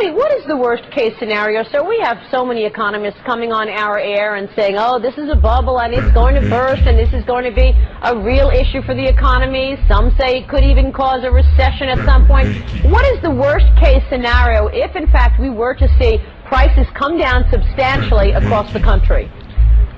me, what is the worst case scenario? So we have so many economists coming on our air and saying, oh, this is a bubble and it's going to burst and this is going to be a real issue for the economy. Some say it could even cause a recession at some point. What is the worst case scenario if, in fact, we were to see prices come down substantially across the country?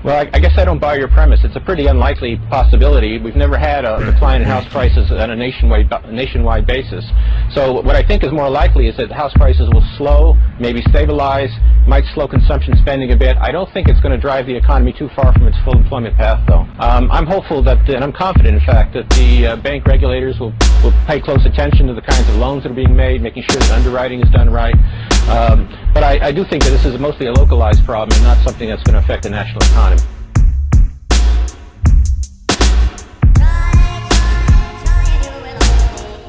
Well, I guess I don't buy your premise. It's a pretty unlikely possibility. We've never had a decline in house prices on a nationwide basis. So what I think is more likely is that house prices will slow, maybe stabilize, might slow consumption spending a bit. I don't think it's going to drive the economy too far from its full employment path, though. I'm hopeful that, and I'm confident, in fact, that the bank regulators will pay close attention to the kinds of loans that are being made, making sure that underwriting is done right. But I do think that this is mostly a localized problem and not something that's going to affect the national economy.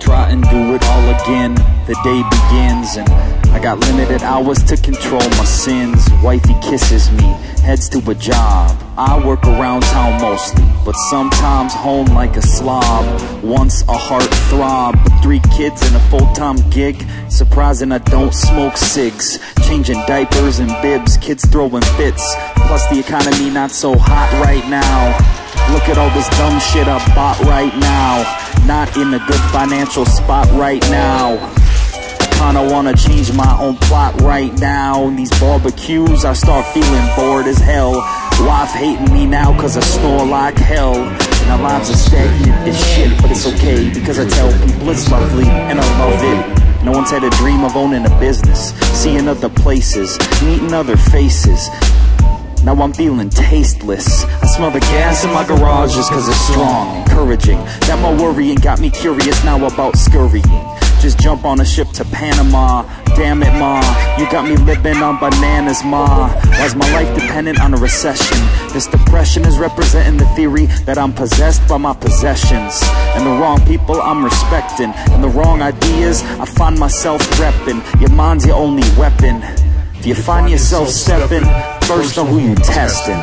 Try and do it all again, the day begins, and I got limited hours to control my sins. Wifey kisses me, heads to a job. I work around town mostly, but sometimes home like a slob. Once a heart throb, with 3 kids and a full-time gig. Surprising I don't smoke cigs. Changing diapers and bibs, kids throwing fits. Plus the economy not so hot right now. Look at all this dumb shit I bought right now. Not in a good financial spot right now. Kinda wanna change my own plot right now. In these barbecues I start feeling bored as hell. Wife hating me now cause I snore like hell. And our lives are stagnant as shit, but it's okay because I tell people it's lovely and I love it. No one's had a dream of owning a business, seeing other places, meeting other faces. Now I'm feeling tasteless. I smell the gas in my garage just cause it's strong, encouraging. That my worrying got me curious now about scurrying. Just jump on a ship to Panama. Damn it, ma, you got me living on bananas, ma. Why's my life dependent on a recession? This depression is representing the theory that I'm possessed by my possessions. And the wrong people I'm respecting, and the wrong ideas I find myself repping. Your mind's your only weapon. If you find yourself stepping, first know who you testing.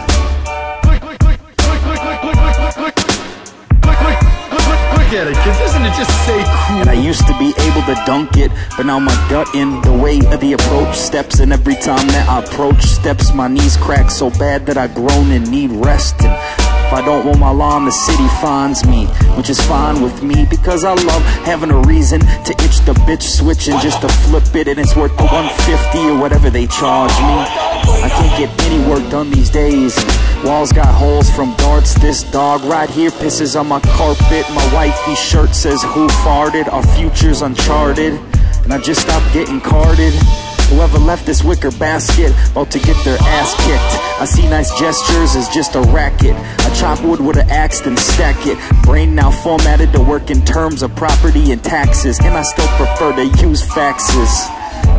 Look at it, kids. Doesn't it just say cool? And I used to be able to dunk it, but now my gut in the way of the approach steps. And every time that I approach steps, my knees crack so bad that I groan and need resting. If I don't mow my lawn, the city finds me, which is fine with me because I love having a reason to itch the bitch switch and just to flip it, and it's worth the $150 or whatever they charge me. I can't get any work done these days. Walls got holes from darts. This dog right here pisses on my carpet. My wifey shirt says who farted. Our future's uncharted, and I just stopped getting carded. Whoever left this wicker basket about to get their ass kicked. I see nice gestures as just a racket. I chop wood with an axe and stack it. Brain now formatted to work in terms of property and taxes, and I still prefer to use faxes.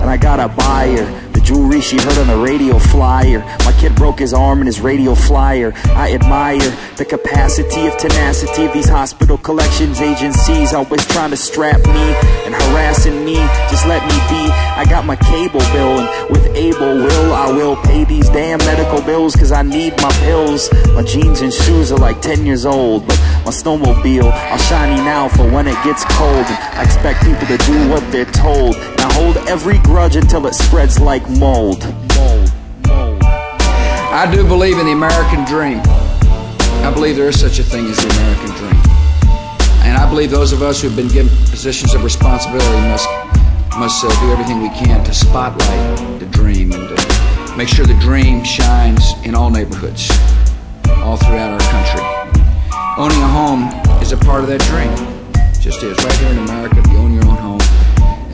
And I got a buyer, the jewelry she heard on the radio flyer. My kid broke his arm in his radio flyer. I admire the capacity of tenacity of these hospital collections agencies, always trying to strap me and harassing me. Just let me be. I got my cable bill, and with able will I will pay these damn medical bills cause I need my pills. My jeans and shoes are like 10 years old, but my snowmobile all shiny now for when it gets cold. And I expect people to do what they're told, and I hold every grudge until it spreads like mold. I do believe in the American dream. I believe there is such a thing as the American dream. And I believe those of us who have been given positions of responsibility must do everything we can to spotlight the dream and to make sure the dream shines in all neighborhoods, all throughout our country. Owning a home is a part of that dream. It just is. Right here in America, if you own your own home,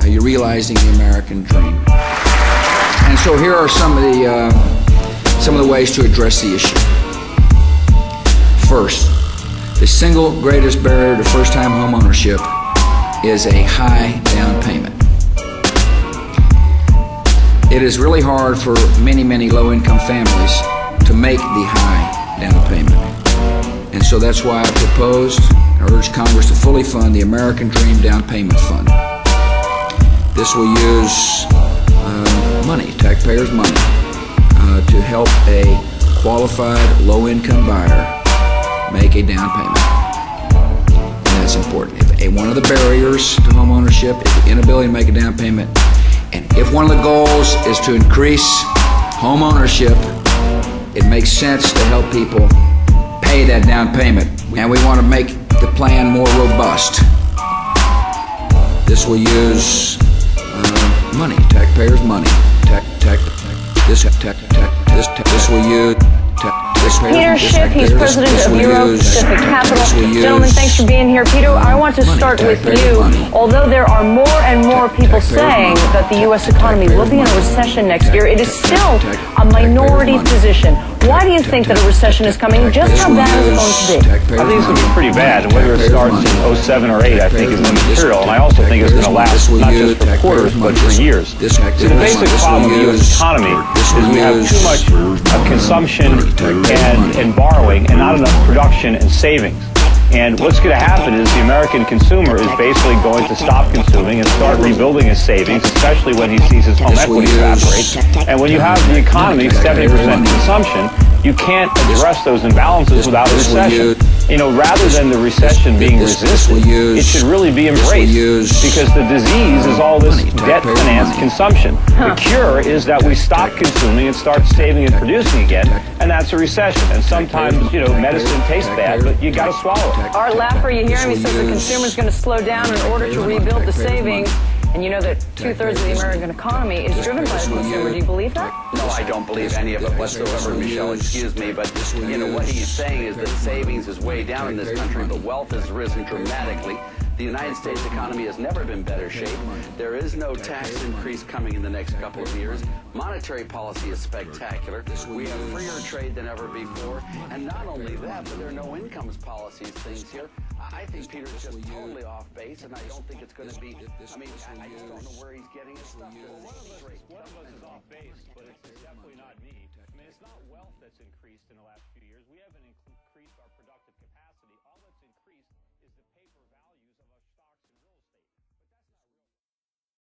you're realizing the American dream. And so here are some of the ways to address the issue. First, the single greatest barrier to first-time home ownership is a high down payment. It is really hard for many low-income families to make the high down payment. And so that's why I proposed and urged Congress to fully fund the American Dream Down Payment Fund. This will use money, taxpayers' money, to help a qualified low-income buyer make a down payment. And that's important. If one of the barriers to home ownership is the inability to make a down payment, and if if one of the goals is to increase home ownership, it makes sense to help people pay that down payment. And we want to make the plan more robust. This will use money, taxpayers' money. This will use Peter Schiff, he's president of Euro Pacific Capital. Gentlemen, thanks for being here. Peter, I want to start with you. Although there are more and more people saying that the U.S. economy will be in a recession next year, it is still a minority position. Why do you think that a recession is coming? Just how bad is it going to be? I think it's going to be pretty bad, and whether it starts in 07 or 8, I think is immaterial, and I also think it's going to last not just for quarters, but for years. See, the basic problem with the U.S. economy is we have too much consumption and borrowing, and not enough production and savings. And what's going to happen is the American consumer is basically going to stop consuming and start rebuilding his savings, especially when he sees his home equity evaporate. And when you have the economy 70% consumption, you can't address those imbalances without a recession. You know, rather than the recession being resisted, it should really be embraced, because the disease is all this debt-financed consumption. The cure is that we stop consuming and start saving and producing again, and that's a recession. And sometimes, you know, medicine tastes bad, but you got to swallow it. Art Laffer, you hear me, says the consumer's going to slow down in order to rebuild the savings. And you know that 2/3 of the American economy is driven by the consumer. Do you believe that? No, I don't believe any of it whatsoever, Michelle. Excuse me, but you know what he's saying is that savings is way down in this country, but wealth has risen dramatically. The United States economy has never been better shape. There is no tax increase coming in the next couple of years. Monetary policy is spectacular. We have freer trade than ever before. And not only that, but there are no incomes policies things here. I think Peter's just totally off base, and I don't think it's going to be, I mean, I just don't know where he's getting his stuff. One of us is off base, but it's definitely not me. I mean, it's not wealth that's increased in the last few years. We haven't